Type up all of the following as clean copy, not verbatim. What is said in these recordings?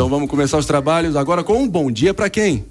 Então vamos começar os trabalhos agora com um bom dia para quem?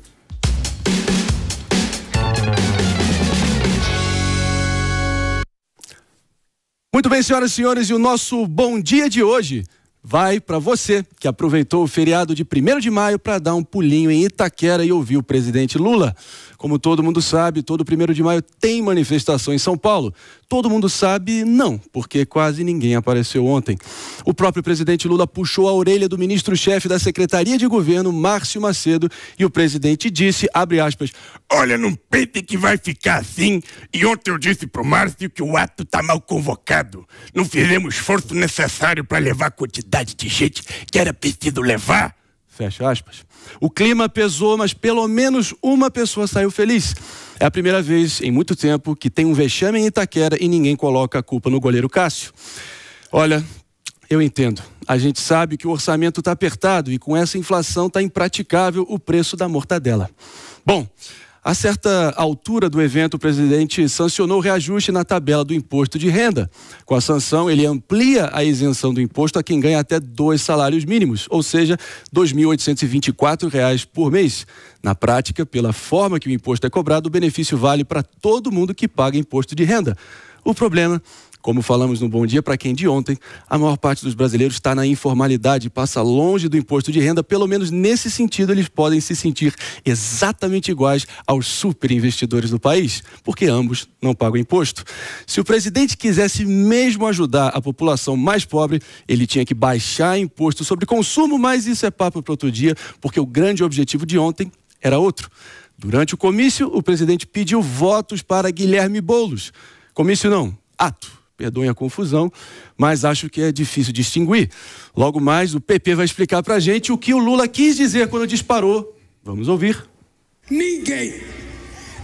Muito bem, senhoras e senhores, e o nosso bom dia de hoje vai para você que aproveitou o feriado de 1º de maio para dar um pulinho em Itaquera e ouvir o presidente Lula. Como todo mundo sabe, todo 1º de maio tem manifestação em São Paulo. Todo mundo sabe não, porque quase ninguém apareceu ontem. O próprio presidente Lula puxou a orelha do ministro-chefe da Secretaria de Governo, Márcio Macedo, e o presidente disse, abre aspas, olha, não pense que vai ficar assim. E ontem eu disse pro Márcio que o ato tá mal convocado. Não fizemos o esforço necessário para levar a quantidade de gente que era preciso levar. Fecha aspas. O clima pesou, mas pelo menos uma pessoa saiu feliz. É a primeira vez em muito tempo que tem um vexame em Itaquera e ninguém coloca a culpa no goleiro Cássio. Olha, eu entendo. A gente sabe que o orçamento está apertado e com essa inflação está impraticável o preço da mortadela. Bom, a certa altura do evento, o presidente sancionou o reajuste na tabela do imposto de renda. Com a sanção, ele amplia a isenção do imposto a quem ganha até 2 salários mínimos, ou seja, R$ 2.824 por mês. Na prática, pela forma que o imposto é cobrado, o benefício vale para todo mundo que paga imposto de renda. O problema, como falamos no Bom Dia para quem de ontem, a maior parte dos brasileiros está na informalidade e passa longe do imposto de renda. Pelo menos nesse sentido, eles podem se sentir exatamente iguais aos superinvestidores do país, porque ambos não pagam imposto. Se o presidente quisesse mesmo ajudar a população mais pobre, ele tinha que baixar imposto sobre consumo, mas isso é papo para outro dia, porque o grande objetivo de ontem era outro. Durante o comício, o presidente pediu votos para Guilherme Boulos. Comício não, ato. Perdoem a confusão, mas acho que é difícil distinguir. Logo mais, o PP vai explicar pra gente o que o Lula quis dizer quando disparou. Vamos ouvir. Ninguém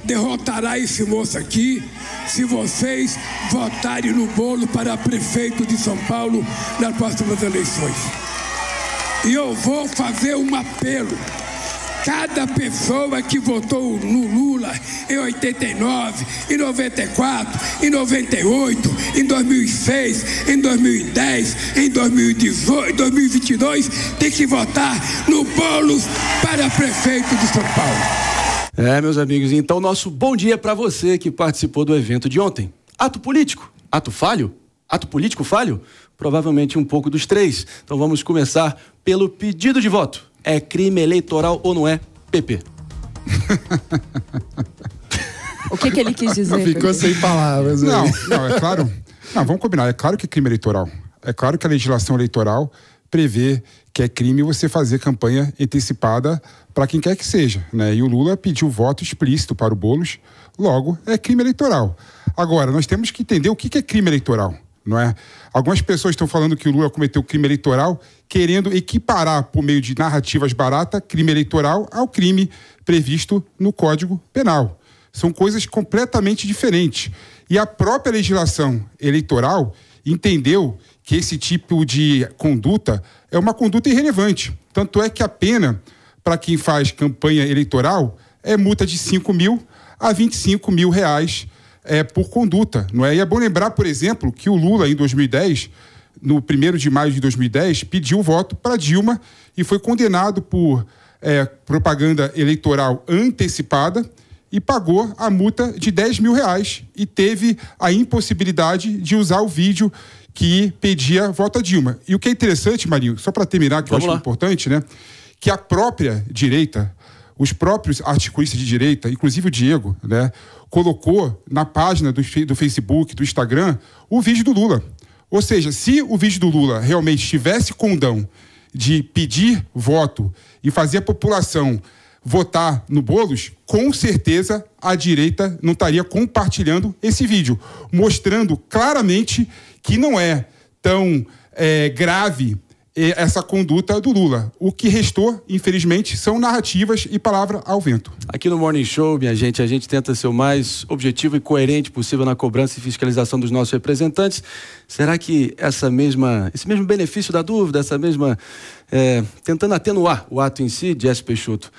derrotará esse moço aqui se vocês votarem no Boulos para prefeito de São Paulo nas próximas eleições. E eu vou fazer um apelo. Cada pessoa que votou no Lula em 89, em 94, em 98, em 2006, em 2010, em 2018, em 2022, tem que votar no Boulos para prefeito de São Paulo. Meus amigos, então nosso bom dia para você que participou do evento de ontem. Ato político? Ato falho? Ato político falho? Provavelmente um pouco dos três. Então vamos começar pelo pedido de voto. É crime eleitoral ou não é, PP? O que ele quis dizer? Ficou sem palavras. Não, é claro. Não, vamos combinar. É claro que é crime eleitoral. É claro que a legislação eleitoral prevê que é crime você fazer campanha antecipada para quem quer que seja, né? E o Lula pediu voto explícito para o Boulos, logo é crime eleitoral. Agora, nós temos que entender o que é crime eleitoral. Não é? Algumas pessoas estão falando que o Lula cometeu crime eleitoral, querendo equiparar, por meio de narrativas baratas, crime eleitoral ao crime previsto no Código Penal. São coisas completamente diferentes. E a própria legislação eleitoral entendeu que esse tipo de conduta é uma conduta irrelevante. Tanto é que a pena para quem faz campanha eleitoral é multa de 5 mil a 25 mil reais por conduta, não é? E é bom lembrar, por exemplo, que o Lula, em 2010, no 1º de maio de 2010, pediu voto para Dilma e foi condenado por propaganda eleitoral antecipada e pagou a multa de 10 mil reais e teve a impossibilidade de usar o vídeo que pedia voto a Dilma. E o que é interessante, Marinho, só para terminar, que eu acho importante, né? Que a própria direita, os próprios articulistas de direita, inclusive o Diego, né, colocou na página do Facebook, do Instagram, o vídeo do Lula. Ou seja, se o vídeo do Lula realmente tivesse condão de pedir voto e fazer a população votar no Boulos, com certeza a direita não estaria compartilhando esse vídeo, mostrando claramente que não é tão grave essa conduta do Lula. O que restou, infelizmente, são narrativas e palavra ao vento. Aqui no Morning Show, minha gente, a gente tenta ser o mais objetivo e coerente possível na cobrança e fiscalização dos nossos representantes. Será que esse mesmo benefício da dúvida, essa mesma... tentando atenuar o ato em si, de Jesse Peixoto,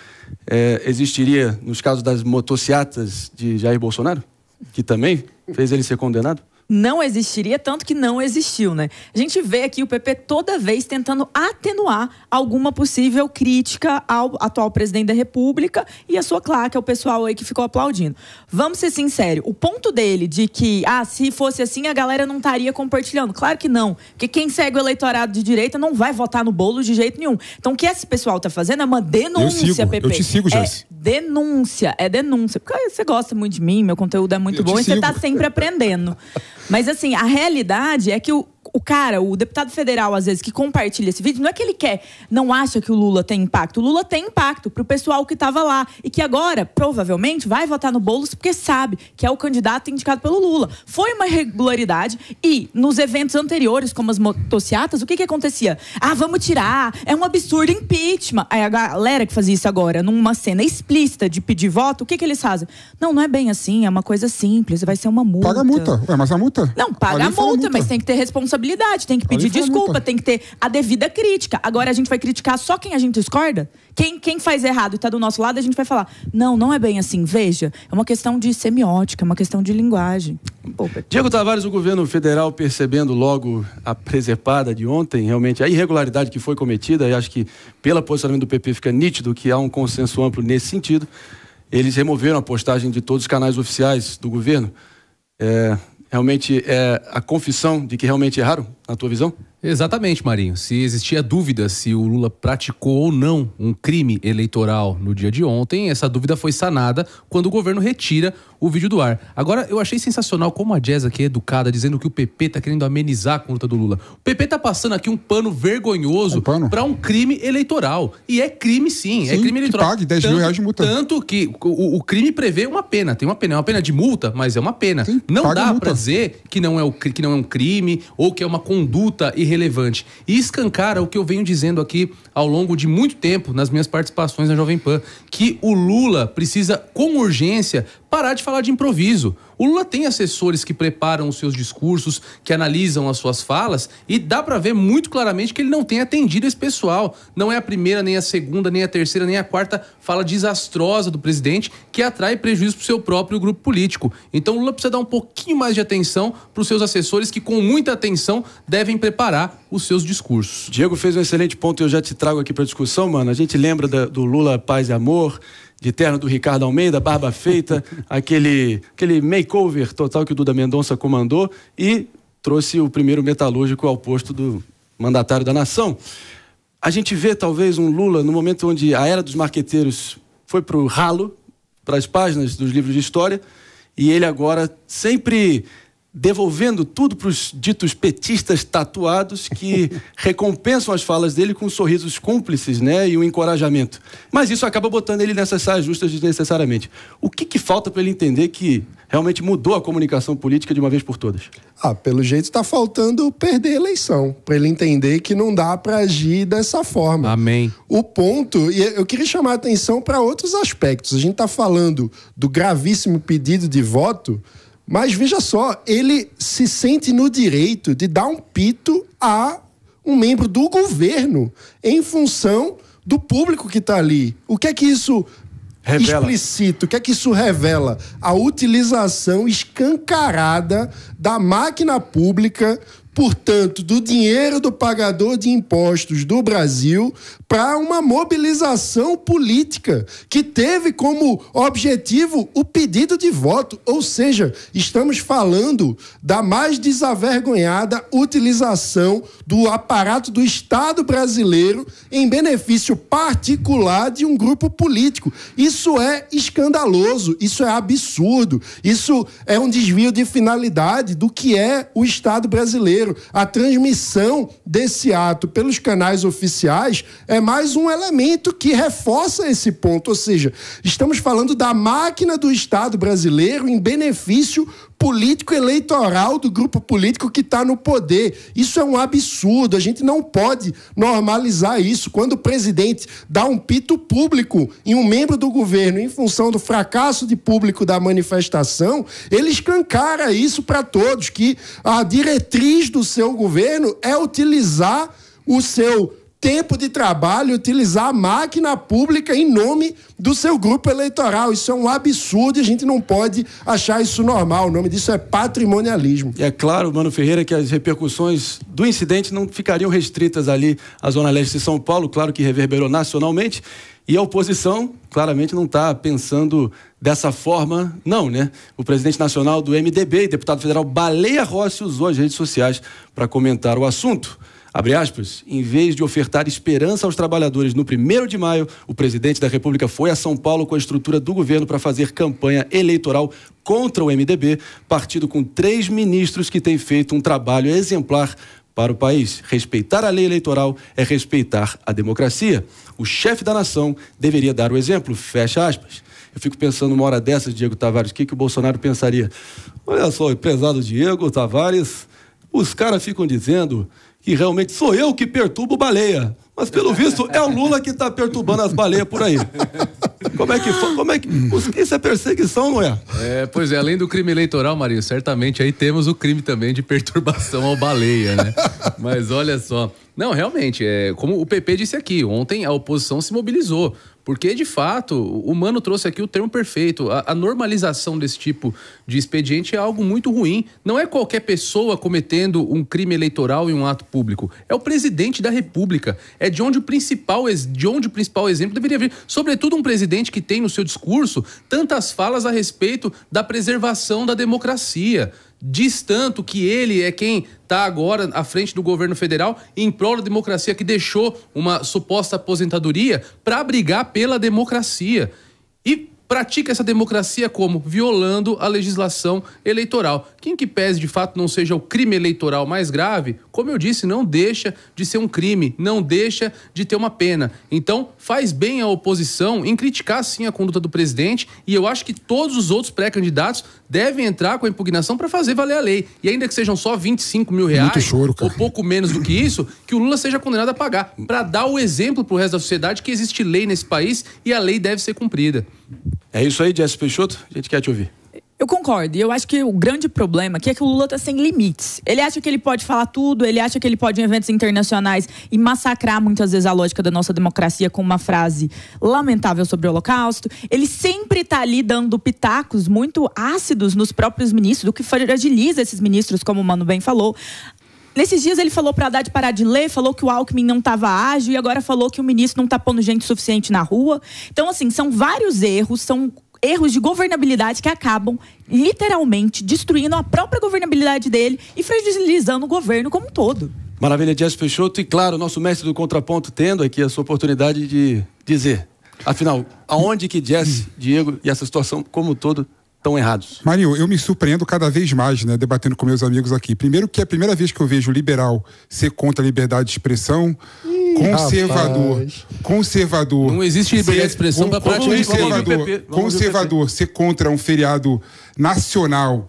existiria nos casos das motociatas de Jair Bolsonaro? Que também fez ele ser condenado? não existiria, tanto que não existiu, né? A gente vê aqui o PP toda vez tentando atenuar alguma possível crítica ao atual presidente da República e a sua claque, o pessoal aí que ficou aplaudindo. Vamos ser sinceros, o ponto dele de que, se fosse assim, a galera não estaria compartilhando. Claro que não, porque quem segue o eleitorado de direita não vai votar no Boulos de jeito nenhum. Então o que esse pessoal tá fazendo é uma denúncia, PP. Eu te sigo, Joyce. É denúncia. Porque você gosta muito de mim, meu conteúdo é muito bom e você tá sempre aprendendo. Mas assim, a realidade é que o deputado federal, às vezes, que compartilha esse vídeo, não é que ele não acha que o Lula tem impacto. O Lula tem impacto pro pessoal que estava lá e que agora, provavelmente, vai votar no Boulos porque sabe que é o candidato indicado pelo Lula. Foi uma irregularidade e, nos eventos anteriores, como as motociatas, o que acontecia? Vamos tirar, é um absurdo impeachment. Aí a galera que fazia isso agora, numa cena explícita de pedir voto, o que eles fazem? Não é bem assim, é uma coisa simples, vai ser uma multa. Paga a multa. Mas a multa? Não, paga a multa, mas tem que ter responsabilidade. Tem que pedir desculpa, tem que ter a devida crítica. Agora a gente vai criticar só quem a gente discorda? Quem faz errado e tá do nosso lado, a gente vai falar, não é bem assim, veja, é uma questão de semiótica, é uma questão de linguagem. Diego Tavares, o governo federal percebendo logo a presepada de ontem, realmente a irregularidade que foi cometida, e acho que pelo posicionamento do PP fica nítido que há um consenso amplo nesse sentido, eles removeram a postagem de todos os canais oficiais do governo. Realmente é a confissão de que realmente erraram, na tua visão? Exatamente, Marinho. Se existia dúvida se o Lula praticou ou não um crime eleitoral no dia de ontem, essa dúvida foi sanada quando o governo retira o vídeo do ar. Agora, eu achei sensacional como a Jess aqui é educada, dizendo que o PP tá querendo amenizar a conduta do Lula. O PP tá passando aqui um pano vergonhoso para um crime eleitoral. E é crime, sim. É crime eleitoral. Que pague 10 mil reais de multa. Tanto que o crime prevê uma pena. Tem uma pena. É uma pena de multa, mas é uma pena. Sim, não dá para dizer que não é um crime ou que é uma conduta irrelevante. E escancara o que eu venho dizendo aqui ao longo de muito tempo nas minhas participações na Jovem Pan, que o Lula precisa, com urgência, parar de falar de improviso. O Lula tem assessores que preparam os seus discursos, que analisam as suas falas, e dá pra ver muito claramente que ele não tem atendido esse pessoal. Não é a primeira, nem a segunda, nem a terceira, nem a quarta fala desastrosa do presidente que atrai prejuízo pro seu próprio grupo político. Então o Lula precisa dar um pouquinho mais de atenção pros seus assessores, que com muita atenção devem preparar os seus discursos. Diego fez um excelente ponto e eu já te trago aqui pra discussão, mano. A gente lembra do Lula Paz e Amor, de terno do Ricardo Almeida, barba feita, aquele makeover total que o Duda Mendonça comandou e trouxe o primeiro metalúrgico ao posto do mandatário da nação. A gente vê talvez um Lula no momento onde a era dos marqueteiros foi para o ralo, para as páginas dos livros de história, e ele agora sempre devolvendo tudo para os ditos petistas tatuados que recompensam as falas dele com sorrisos cúmplices, né, e um encorajamento. Mas isso acaba botando ele nessas saias justas desnecessariamente. O que falta para ele entender que realmente mudou a comunicação política de uma vez por todas? Pelo jeito está faltando perder a eleição, para ele entender que não dá para agir dessa forma. Amém. O ponto, e eu queria chamar a atenção para outros aspectos. A gente está falando do gravíssimo pedido de voto, mas veja só, ele se sente no direito de dar um pito a um membro do governo em função do público que está ali. O que é que isso explicita? O que é que isso revela? A utilização escancarada da máquina pública, portanto, do dinheiro do pagador de impostos do Brasil para uma mobilização política que teve como objetivo o pedido de voto. Ou seja, estamos falando da mais desavergonhada utilização do aparato do Estado brasileiro em benefício particular de um grupo político. Isso é escandaloso, isso é absurdo, isso é um desvio de finalidade do que é o Estado brasileiro. A transmissão desse ato pelos canais oficiais é mais um elemento que reforça esse ponto. Ou seja, estamos falando da máquina do Estado brasileiro em benefício político eleitoral do grupo político que está no poder. Isso é um absurdo, a gente não pode normalizar isso. Quando o presidente dá um pito público em um membro do governo em função do fracasso de público da manifestação, ele escancara isso para todos, que a diretriz do seu governo é utilizar o seu tempo de trabalho, utilizar a máquina pública em nome do seu grupo eleitoral. Isso é um absurdo e a gente não pode achar isso normal. O nome disso é patrimonialismo. E é claro, Mano Ferreira, que as repercussões do incidente não ficariam restritas ali à Zona Leste de São Paulo, claro que reverberou nacionalmente, e a oposição claramente não está pensando dessa forma, não, né? O presidente nacional do MDB e deputado federal Baleia Rossi usou as redes sociais para comentar o assunto. Abre aspas, em vez de ofertar esperança aos trabalhadores no 1º de maio, o presidente da República foi a São Paulo com a estrutura do governo para fazer campanha eleitoral contra o MDB, partido com 3 ministros que tem feito um trabalho exemplar para o país. Respeitar a lei eleitoral é respeitar a democracia. O chefe da nação deveria dar o exemplo, fecha aspas. Eu fico pensando uma hora dessas, Diego Tavares, o que o Bolsonaro pensaria? Olha só, prezado Diego Tavares, os caras ficam dizendo que realmente sou eu que perturbo o Baleia. Mas, pelo visto, é o Lula que está perturbando as baleias por aí. Como é que... Isso é perseguição, não é? Pois é, além do crime eleitoral, Marinho, certamente aí temos o crime também de perturbação ao Baleia, né? Mas olha só... Não, realmente, como o PP disse aqui, ontem a oposição se mobilizou, porque, de fato, o Mano trouxe aqui o termo perfeito. A normalização desse tipo de expediente é algo muito ruim. Não é qualquer pessoa cometendo um crime eleitoral em um ato público. É o presidente da República. É de onde o principal exemplo deveria vir. Sobretudo um presidente que tem no seu discurso tantas falas a respeito da preservação da democracia. Diz tanto que ele é quem está agora à frente do governo federal em prol da democracia, que deixou uma suposta aposentadoria para brigar pela democracia. E pratica essa democracia como? Violando a legislação eleitoral. Quem que pese de fato não seja o crime eleitoral mais grave, como eu disse, não deixa de ser um crime, não deixa de ter uma pena. Então, faz bem a oposição em criticar sim a conduta do presidente, e eu acho que todos os outros pré-candidatos devem entrar com a impugnação para fazer valer a lei. E ainda que sejam só 25 mil reais, ou pouco menos do que isso, que o Lula seja condenado a pagar, para dar o exemplo para o resto da sociedade que existe lei nesse país e a lei deve ser cumprida. É isso aí, Jesse Peixoto, a gente quer te ouvir. Eu concordo, e eu acho que o grande problema aqui é que o Lula está sem limites. Ele acha que ele pode falar tudo, ele acha que ele pode ir em eventos internacionais e massacrar muitas vezes a lógica da nossa democracia com uma frase lamentável sobre o Holocausto. Ele sempre está ali dando pitacos muito ácidos nos próprios ministros, o que fragiliza esses ministros, como o Mano bem falou. Nesses dias ele falou para Haddad parar de ler, falou que o Alckmin não estava ágil e agora falou que o ministro não está pondo gente suficiente na rua. Então, assim, são vários erros, são erros de governabilidade que acabam literalmente destruindo a própria governabilidade dele e fragilizando o governo como um todo. Maravilha, Jesse Peixoto. E claro, o nosso mestre do contraponto tendo aqui a sua oportunidade de dizer, afinal, aonde que Jesse, Diego e essa situação como um todo estão errados? Marinho, eu me surpreendo cada vez mais, né, debatendo com meus amigos aqui. Primeiro que é a primeira vez que eu vejo liberal ser contra a liberdade de expressão, conservador. Não existe liberdade de expressão para conservador ser contra um feriado nacional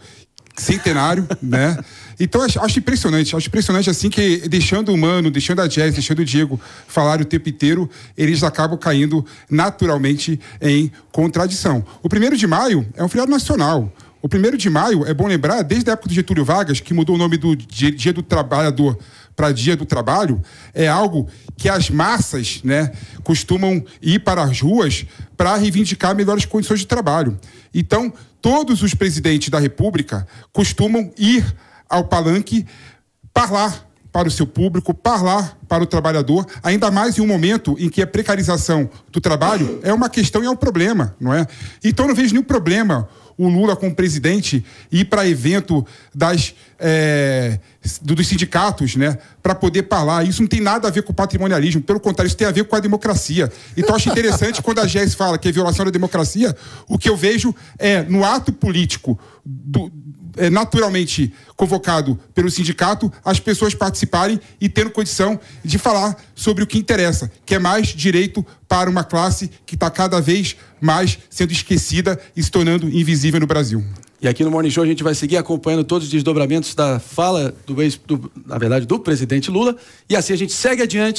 centenário, né? Então acho impressionante assim que deixando o Mano, deixando a Jess, deixando o Diego falar o tempo inteiro, eles acabam caindo naturalmente em contradição. O 1º de maio é um feriado nacional. O 1º de maio, é bom lembrar, desde a época do Getúlio Vargas, que mudou o nome do Dia do Trabalhador para Dia do Trabalho, é algo que as massas, né, costumam ir para as ruas para reivindicar melhores condições de trabalho. Então, todos os presidentes da República costumam ir ao palanque falar para o seu público, falar para o trabalhador, ainda mais em um momento em que a precarização do trabalho é uma questão e é um problema, não é? Então não vejo nenhum problema o Lula como presidente ir para evento dos sindicatos, né, para poder falar. Isso não tem nada a ver com o patrimonialismo, pelo contrário, isso tem a ver com a democracia. Então acho interessante quando a Jess fala que é violação da democracia, o que eu vejo é no ato político naturalmente convocado pelo sindicato, as pessoas participarem e tendo condição de falar sobre o que interessa, que é mais direito para uma classe que está cada vez mais sendo esquecida e se tornando invisível no Brasil. E aqui no Morning Show a gente vai seguir acompanhando todos os desdobramentos da fala do presidente Lula, e assim a gente segue adiante.